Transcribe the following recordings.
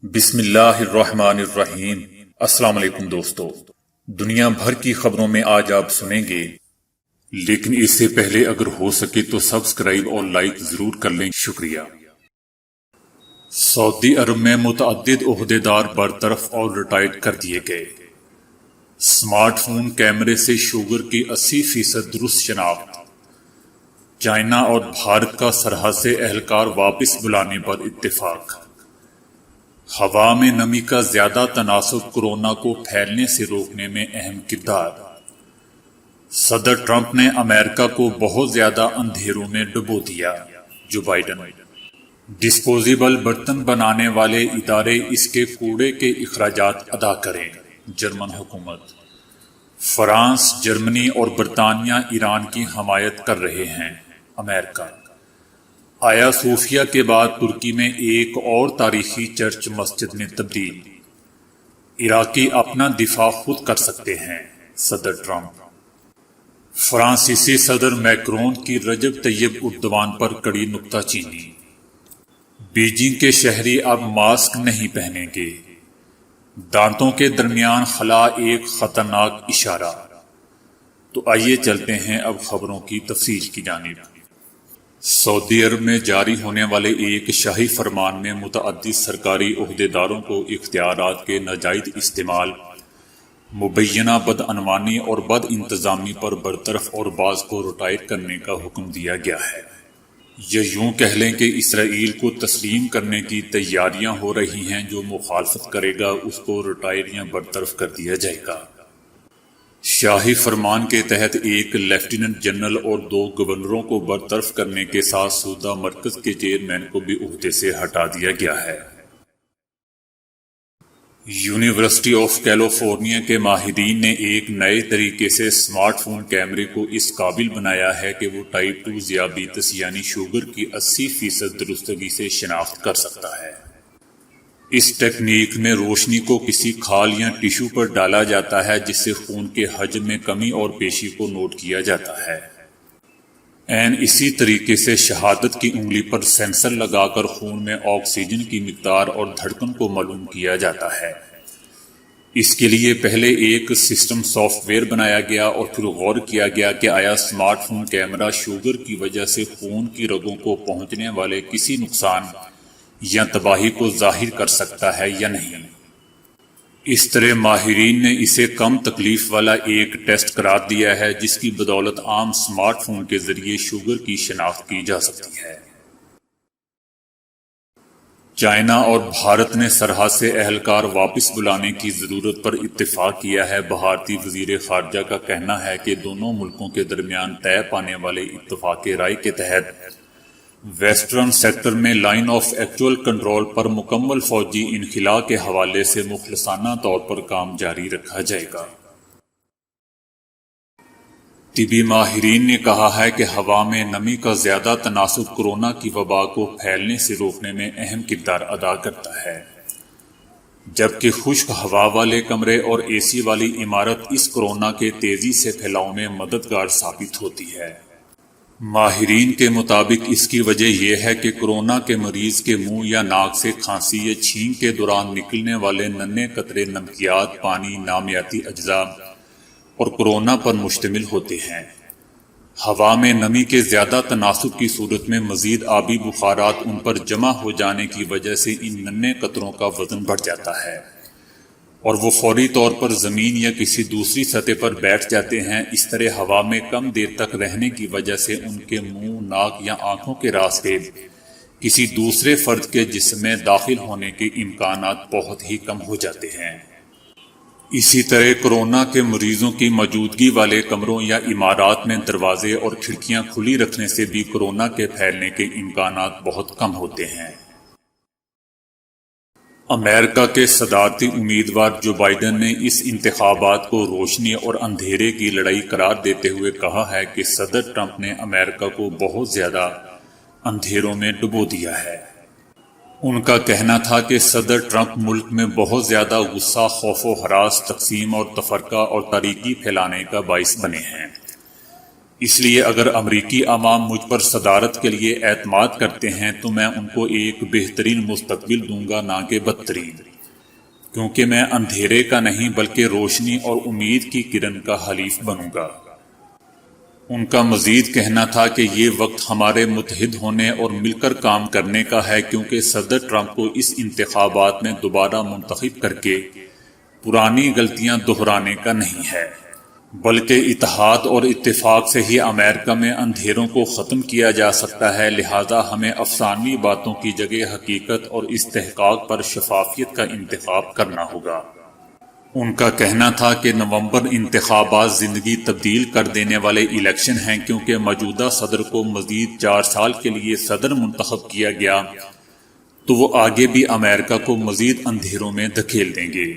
بسم اللہ الرحمن الرحیم۔ السلام علیکم دوستو، دنیا بھر کی خبروں میں آج آپ سنیں گے، لیکن اس سے پہلے اگر ہو سکے تو سبسکرائب اور لائک ضرور کر لیں، شکریہ۔ سعودی عرب میں متعدد عہدیدار برطرف اور ریٹائر کر دیے گئے۔ سمارٹ فون کیمرے سے شوگر کی 80% درست شناخت۔ چائنا اور بھارت کا سرحد سے اہلکار واپس بلانے پر اتفاق۔ ہوا میں نمی کا زیادہ تناسب کورونا کو پھیلنے سے روکنے میں اہم کردار۔ صدر ٹرمپ نے امریکہ کو بہت زیادہ اندھیروں میں ڈبو دیا، جو بائیڈن۔ ڈسپوزیبل برتن بنانے والے ادارے اس کے کوڑے کے اخراجات ادا کریں، جرمن حکومت۔ فرانس، جرمنی اور برطانیہ ایران کی حمایت کر رہے ہیں، امریکہ۔ آیا صوفیہ کے بعد ترکی میں ایک اور تاریخی چرچ مسجد میں تبدیل۔ عراقی اپنا دفاع خود کر سکتے ہیں، صدر ٹرمپ۔ فرانسیسی صدر میکرون کی رجب طیب اردوان پر کڑی نکتہ چینی۔ بیجنگ کے شہری اب ماسک نہیں پہنیں گے۔ دانتوں کے درمیان خلا ایک خطرناک اشارہ۔ تو آئیے چلتے ہیں اب خبروں کی تفصیل کی جانب۔ سعودی عرب میں جاری ہونے والے ایک شاہی فرمان میں متعدد سرکاری عہدیداروں کو اختیارات کے ناجائز استعمال، مبینہ بدعنوانی اور بد انتظامی پر برطرف اور بعض کو ریٹائر کرنے کا حکم دیا گیا ہے۔ یہ یوں کہہ لیں کہ اسرائیل کو تسلیم کرنے کی تیاریاں ہو رہی ہیں، جو مخالفت کرے گا اس کو ریٹائر یا برطرف کر دیا جائے گا۔ شاہی فرمان کے تحت ایک لیفٹیننٹ جنرل اور 2 گورنروں کو برطرف کرنے کے ساتھ صوبہ مرکز کے چیئرمین کو بھی عہدے سے ہٹا دیا گیا ہے۔ یونیورسٹی آف کیلیفورنیا کے ماہرین نے ایک نئے طریقے سے سمارٹ فون کیمرے کو اس قابل بنایا ہے کہ وہ ٹائپ 2 ذیابیطس یعنی شوگر کی 80% درستگی سے شناخت کر سکتا ہے۔ اس ٹیکنیک میں روشنی کو کسی کھال یا ٹیشو پر ڈالا جاتا ہے، جس سے خون کے حجم میں کمی اور پیشی کو نوٹ کیا جاتا ہے۔ اسی طریقے سے شہادت کی انگلی پر سینسر لگا کر خون میں آکسیجن کی مقدار اور دھڑکن کو معلوم کیا جاتا ہے۔ اس کے لیے پہلے ایک سسٹم سافٹ ویئر بنایا گیا اور پھر غور کیا گیا کہ آیا سمارٹ فون کیمرہ شوگر کی وجہ سے خون کی رگوں کو پہنچنے والے کسی نقصان یا تباہی کو ظاہر کر سکتا ہے یا نہیں۔ اس طرح ماہرین نے اسے کم تکلیف والا ایک ٹیسٹ قرار دیا ہے، جس کی بدولت عام سمارٹ فون کے ذریعے شوگر کی شناخت کی جا سکتی ہے۔ چائنا اور بھارت نے سرحد سے اہلکار واپس بلانے کی ضرورت پر اتفاق کیا ہے۔ بھارتی وزیر خارجہ کا کہنا ہے کہ دونوں ملکوں کے درمیان طے پانے والے اتفاق رائے کے تحت ویسٹرن سیکٹر میں لائن آف ایکچوئل کنٹرول پر مکمل فوجی انخلا کے حوالے سے مخلصانہ طور پر کام جاری رکھا جائے گا۔ طبی ماہرین نے کہا ہے کہ ہوا میں نمی کا زیادہ تناسب کورونا کی وبا کو پھیلنے سے روکنے میں اہم کردار ادا کرتا ہے، جبکہ خشک ہوا والے کمرے اور اے سی والی عمارت اس کورونا کے تیزی سے پھیلاؤ میں مددگار ثابت ہوتی ہے۔ ماہرین کے مطابق اس کی وجہ یہ ہے کہ کورونا کے مریض کے منہ یا ناک سے کھانسی یا چھینک کے دوران نکلنے والے ننھے قطرے نمکیات، پانی، نامیاتی اجزاء اور کورونا پر مشتمل ہوتے ہیں۔ ہوا میں نمی کے زیادہ تناسب کی صورت میں مزید آبی بخارات ان پر جمع ہو جانے کی وجہ سے ان ننھے قطروں کا وزن بڑھ جاتا ہے اور وہ فوری طور پر زمین یا کسی دوسری سطح پر بیٹھ جاتے ہیں۔ اس طرح ہوا میں کم دیر تک رہنے کی وجہ سے ان کے منہ، ناک یا آنکھوں کے راستے کسی دوسرے فرد کے جسم میں داخل ہونے کے امکانات بہت ہی کم ہو جاتے ہیں۔ اسی طرح کورونا کے مریضوں کی موجودگی والے کمروں یا عمارات میں دروازے اور کھڑکیاں کھلی رکھنے سے بھی کورونا کے پھیلنے کے امکانات بہت کم ہوتے ہیں۔ امریکہ کے صدارتی امیدوار جو بائیڈن نے اس انتخابات کو روشنی اور اندھیرے کی لڑائی قرار دیتے ہوئے کہا ہے کہ صدر ٹرمپ نے امریکہ کو بہت زیادہ اندھیروں میں ڈبو دیا ہے۔ ان کا کہنا تھا کہ صدر ٹرمپ ملک میں بہت زیادہ غصہ، خوف و ہراس، تقسیم اور تفرقہ اور تاریکی پھیلانے کا باعث بنے ہیں۔ اس لیے اگر امریکی عوام مجھ پر صدارت کے لیے اعتماد کرتے ہیں تو میں ان کو ایک بہترین مستقبل دوں گا، نہ کہ بدترین، کیونکہ میں اندھیرے کا نہیں بلکہ روشنی اور امید کی کرن کا حلیف بنوں گا۔ ان کا مزید کہنا تھا کہ یہ وقت ہمارے متحد ہونے اور مل کر کام کرنے کا ہے، کیونکہ صدر ٹرمپ کو اس انتخابات میں دوبارہ منتخب کر کے پرانی غلطیاں دہرانے کا نہیں ہے، بلکہ اتحاد اور اتفاق سے ہی امریکہ میں اندھیروں کو ختم کیا جا سکتا ہے۔ لہذا ہمیں افسانوی باتوں کی جگہ حقیقت اور استحقاق پر شفافیت کا انتخاب کرنا ہوگا۔ ان کا کہنا تھا کہ نومبر انتخابات زندگی تبدیل کر دینے والے الیکشن ہیں، کیونکہ موجودہ صدر کو مزید 4 سال کے لیے صدر منتخب کیا گیا تو وہ آگے بھی امریکہ کو مزید اندھیروں میں دھکیل دیں گے،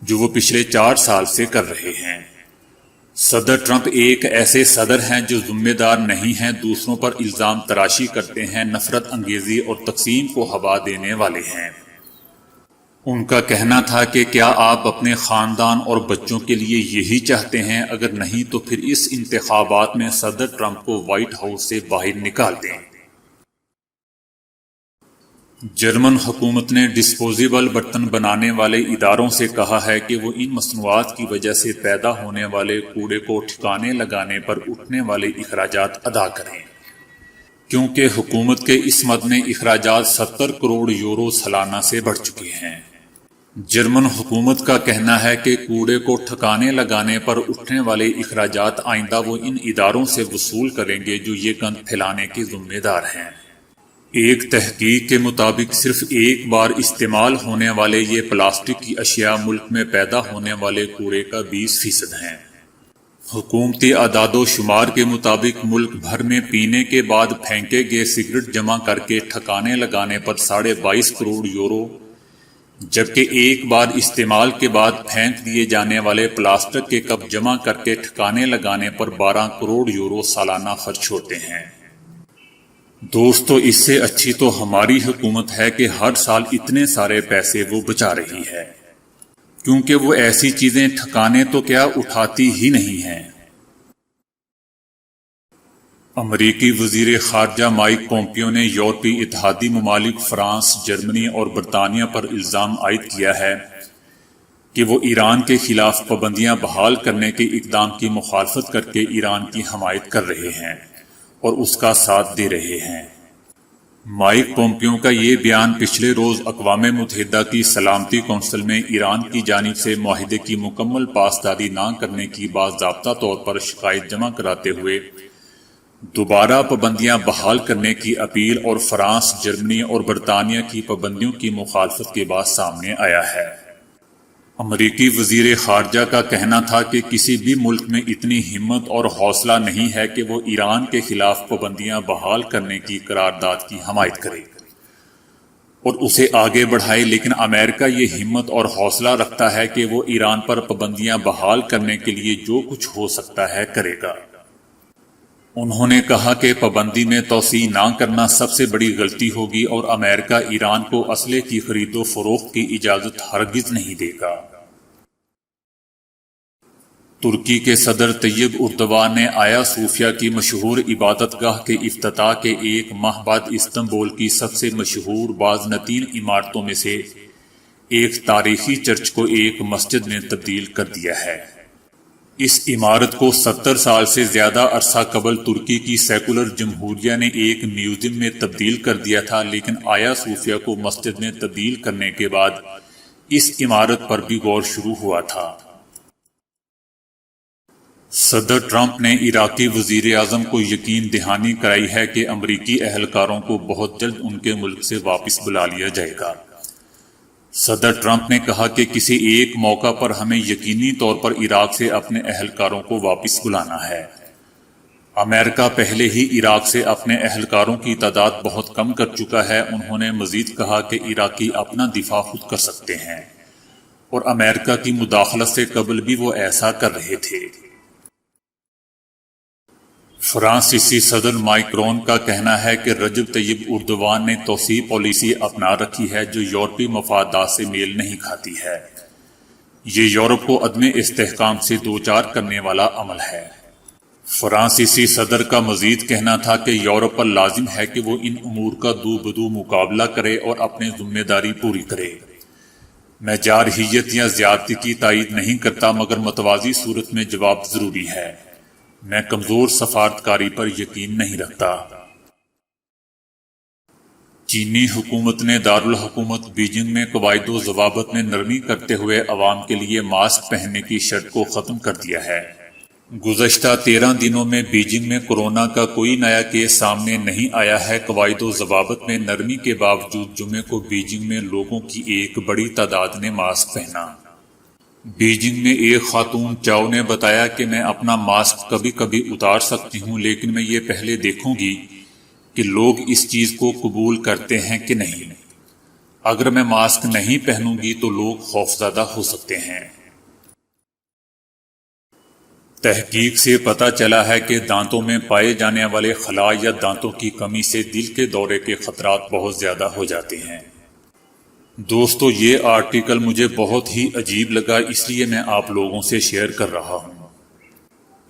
جو وہ پچھلے 4 سال سے کر رہے ہیں۔ صدر ٹرمپ ایک ایسے صدر ہیں جو ذمہ دار نہیں ہیں، دوسروں پر الزام تراشی کرتے ہیں، نفرت انگیزی اور تقسیم کو ہوا دینے والے ہیں۔ ان کا کہنا تھا کہ کیا آپ اپنے خاندان اور بچوں کے لیے یہی چاہتے ہیں؟ اگر نہیں تو پھر اس انتخابات میں صدر ٹرمپ کو وائٹ ہاؤس سے باہر نکال دیں۔ جرمن حکومت نے ڈسپوزیبل برتن بنانے والے اداروں سے کہا ہے کہ وہ ان مصنوعات کی وجہ سے پیدا ہونے والے کوڑے کو ٹھکانے لگانے پر اٹھنے والے اخراجات ادا کریں، کیونکہ حکومت کے اس مد میں اخراجات 70 کروڑ یورو سالانہ سے بڑھ چکے ہیں۔ جرمن حکومت کا کہنا ہے کہ کوڑے کو ٹھکانے لگانے پر اٹھنے والے اخراجات آئندہ وہ ان اداروں سے وصول کریں گے جو یہ گند پھیلانے کے ذمہ دار ہیں۔ ایک تحقیق کے مطابق صرف ایک بار استعمال ہونے والے یہ پلاسٹک کی اشیاء ملک میں پیدا ہونے والے کوڑے کا 20% ہیں۔ حکومتی اعداد و شمار کے مطابق ملک بھر میں پینے کے بعد پھینکے گئے سگریٹ جمع کر کے ٹھکانے لگانے پر 22.5 کروڑ یورو، جبکہ ایک بار استعمال کے بعد پھینک دیے جانے والے پلاسٹک کے کپ جمع کر کے ٹھکانے لگانے پر 12 کروڑ یورو سالانہ خرچ ہوتے ہیں۔ دوستو، اس سے اچھی تو ہماری حکومت ہے کہ ہر سال اتنے سارے پیسے وہ بچا رہی ہے، کیونکہ وہ ایسی چیزیں ٹھکانے تو کیا اٹھاتی ہی نہیں ہیں۔ امریکی وزیر خارجہ مائک پومپیو نے یورپی اتحادی ممالک فرانس، جرمنی اور برطانیہ پر الزام عائد کیا ہے کہ وہ ایران کے خلاف پابندیاں بحال کرنے کے اقدام کی مخالفت کر کے ایران کی حمایت کر رہے ہیں اور اس کا ساتھ دے رہے ہیں۔ مائک پومپیو کا یہ بیان پچھلے روز اقوام متحدہ کی سلامتی کونسل میں ایران کی جانب سے معاہدے کی مکمل پاسداری نہ کرنے کی باضابطہ طور پر شکایت جمع کراتے ہوئے دوبارہ پابندیاں بحال کرنے کی اپیل اور فرانس، جرمنی اور برطانیہ کی پابندیوں کی مخالفت کے بعد سامنے آیا ہے۔ امریکی وزیر خارجہ کا کہنا تھا کہ کسی بھی ملک میں اتنی ہمت اور حوصلہ نہیں ہے کہ وہ ایران کے خلاف پابندیاں بحال کرنے کی قرارداد کی حمایت کرے اور اسے آگے بڑھائے، لیکن امریکہ یہ ہمت اور حوصلہ رکھتا ہے کہ وہ ایران پر پابندیاں بحال کرنے کے لیے جو کچھ ہو سکتا ہے کرے گا۔ انہوں نے کہا کہ پابندی میں توسیع نہ کرنا سب سے بڑی غلطی ہوگی اور امریکہ ایران کو اسلحے کی خرید و فروخت کی اجازت ہرگز نہیں دے گا۔ ترکی کے صدر طیب اردوان نے آیا صوفیہ کی مشہور عبادت گاہ کے افتتاح کے ایک ماہ بعد استنبول کی سب سے مشہور بازنطین عمارتوں میں سے ایک تاریخی چرچ کو ایک مسجد میں تبدیل کر دیا ہے۔ اس عمارت کو 70 سال سے زیادہ عرصہ قبل ترکی کی سیکولر جمہوریہ نے ایک میوزیم میں تبدیل کر دیا تھا، لیکن آیا صوفیہ کو مسجد میں تبدیل کرنے کے بعد اس عمارت پر بھی غور شروع ہوا تھا۔ صدر ٹرمپ نے عراقی وزیر اعظم کو یقین دہانی کرائی ہے کہ امریکی اہلکاروں کو بہت جلد ان کے ملک سے واپس بلا لیا جائے گا۔ صدر ٹرمپ نے کہا کہ کسی ایک موقع پر ہمیں یقینی طور پر عراق سے اپنے اہلکاروں کو واپس بلانا ہے۔ امریکہ پہلے ہی عراق سے اپنے اہلکاروں کی تعداد بہت کم کر چکا ہے۔ انہوں نے مزید کہا کہ عراقی اپنا دفاع خود کر سکتے ہیں اور امریکہ کی مداخلت سے قبل بھی وہ ایسا کر رہے تھے۔ فرانسیسی صدر مائکرون کا کہنا ہے کہ رجب طیب اردوان نے توسیع پالیسی اپنا رکھی ہے جو یورپی مفادات سے میل نہیں کھاتی ہے۔ یہ یورپ کو عدم استحکام سے دوچار کرنے والا عمل ہے۔ فرانسیسی صدر کا مزید کہنا تھا کہ یورپ پر لازم ہے کہ وہ ان امور کا دو بدو مقابلہ کرے اور اپنی ذمہ داری پوری کرے۔ میں جارحیت یا زیادتی کی تائید نہیں کرتا، مگر متوازی صورت میں جواب ضروری ہے۔ میں کمزور سفارتکاری پر یقین نہیں رکھتا۔ چینی حکومت نے دارالحکومت بیجنگ میں قواعد و ضوابط میں نرمی کرتے ہوئے عوام کے لیے ماسک پہننے کی شرط کو ختم کر دیا ہے۔ گزشتہ 13 دنوں میں بیجنگ میں کورونا کا کوئی نیا کیس سامنے نہیں آیا ہے۔ قواعد و ضوابط میں نرمی کے باوجود جمعے کو بیجنگ میں لوگوں کی ایک بڑی تعداد نے ماسک پہنا۔ بیجنگ میں ایک خاتون چاؤ نے بتایا کہ میں اپنا ماسک کبھی کبھی اتار سکتی ہوں، لیکن میں یہ پہلے دیکھوں گی کہ لوگ اس چیز کو قبول کرتے ہیں کہ نہیں۔ اگر میں ماسک نہیں پہنوں گی تو لوگ خوفزدہ ہو سکتے ہیں۔ تحقیق سے پتہ چلا ہے کہ دانتوں میں پائے جانے والے خلا یا دانتوں کی کمی سے دل کے دورے کے خطرات بہت زیادہ ہو جاتے ہیں۔ دوستو، یہ آرٹیکل مجھے بہت ہی عجیب لگا، اس لیے میں آپ لوگوں سے شیئر کر رہا ہوں۔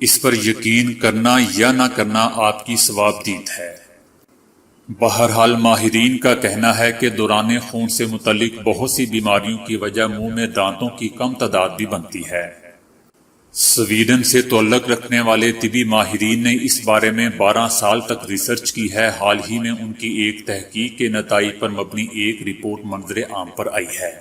اس پر یقین کرنا یا نہ کرنا آپ کی ثوابدید ہے۔ بہرحال ماہرین کا کہنا ہے کہ دوران خون سے متعلق بہت سی بیماریوں کی وجہ منہ میں دانتوں کی کم تعداد بھی بنتی ہے۔ سویڈن سے تعلق رکھنے والے طبی ماہرین نے اس بارے میں 12 سال تک ریسرچ کی ہے۔ حال ہی میں ان کی ایک تحقیق کے نتائج پر مبنی ایک رپورٹ منظر عام پر آئی ہے۔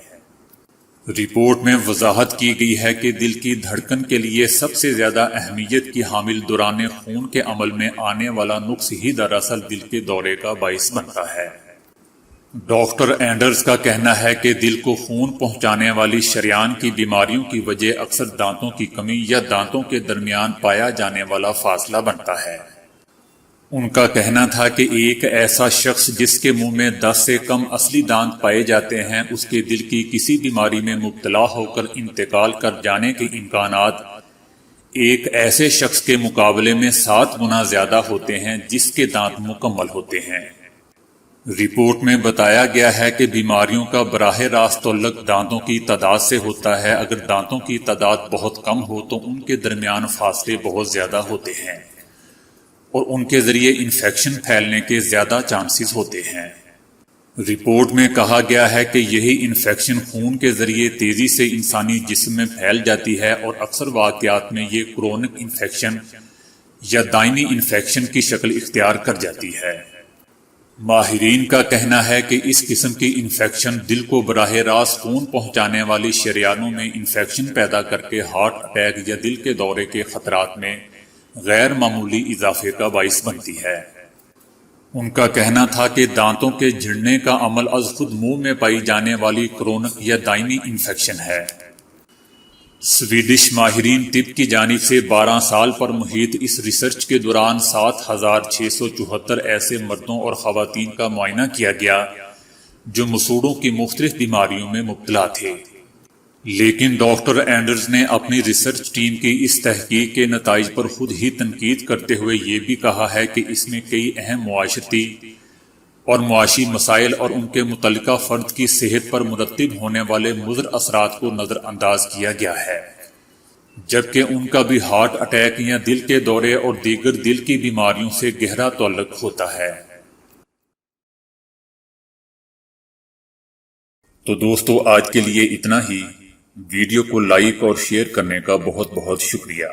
رپورٹ میں وضاحت کی گئی ہے کہ دل کی دھڑکن کے لیے سب سے زیادہ اہمیت کی حامل دوران خون کے عمل میں آنے والا نقص ہی دراصل دل کے دورے کا باعث بنتا ہے۔ ڈاکٹر اینڈرز کا کہنا ہے کہ دل کو خون پہنچانے والی شریان کی بیماریوں کی وجہ اکثر دانتوں کی کمی یا دانتوں کے درمیان پایا جانے والا فاصلہ بنتا ہے۔ ان کا کہنا تھا کہ ایک ایسا شخص جس کے منہ میں 10 سے کم اصلی دانت پائے جاتے ہیں، اس کے دل کی کسی بیماری میں مبتلا ہو کر انتقال کر جانے کے امکانات ایک ایسے شخص کے مقابلے میں 7 گنا زیادہ ہوتے ہیں جس کے دانت مکمل ہوتے ہیں۔ رپورٹ میں بتایا گیا ہے کہ بیماریوں کا براہ راست تعلق دانتوں کی تعداد سے ہوتا ہے۔ اگر دانتوں کی تعداد بہت کم ہو تو ان کے درمیان فاصلے بہت زیادہ ہوتے ہیں اور ان کے ذریعے انفیکشن پھیلنے کے زیادہ چانسز ہوتے ہیں۔ رپورٹ میں کہا گیا ہے کہ یہی انفیکشن خون کے ذریعے تیزی سے انسانی جسم میں پھیل جاتی ہے اور اکثر واقعات میں یہ کرونک انفیکشن یا دائمی انفیکشن کی شکل اختیار کر جاتی ہے۔ ماہرین کا کہنا ہے کہ اس قسم کی انفیکشن دل کو براہ راست خون پہنچانے والی شریانوں میں انفیکشن پیدا کر کے ہارٹ اٹیک یا دل کے دورے کے خطرات میں غیر معمولی اضافے کا باعث بنتی ہے۔ ان کا کہنا تھا کہ دانتوں کے جھڑنے کا عمل از خود منہ میں پائی جانے والی کرونک یا دائمی انفیکشن ہے۔ سویڈش ماہرین طب کی جانب سے 12 سال پر محیط اس ریسرچ کے دوران 7674 ایسے مردوں اور خواتین کا معائنہ کیا گیا جو مسوڑوں کی مختلف بیماریوں میں مبتلا تھے۔ لیکن ڈاکٹر اینڈرز نے اپنی ریسرچ ٹیم کی اس تحقیق کے نتائج پر خود ہی تنقید کرتے ہوئے یہ بھی کہا ہے کہ اس میں کئی اہم معاشرتی اور معاشی مسائل اور ان کے متعلقہ فرد کی صحت پر مرتب ہونے والے مضر اثرات کو نظر انداز کیا گیا ہے، جبکہ ان کا بھی ہارٹ اٹیک یا دل کے دورے اور دیگر دل کی بیماریوں سے گہرا تعلق ہوتا ہے۔ تو دوستو، آج کے لیے اتنا ہی۔ ویڈیو کو لائک اور شیئر کرنے کا بہت بہت شکریہ۔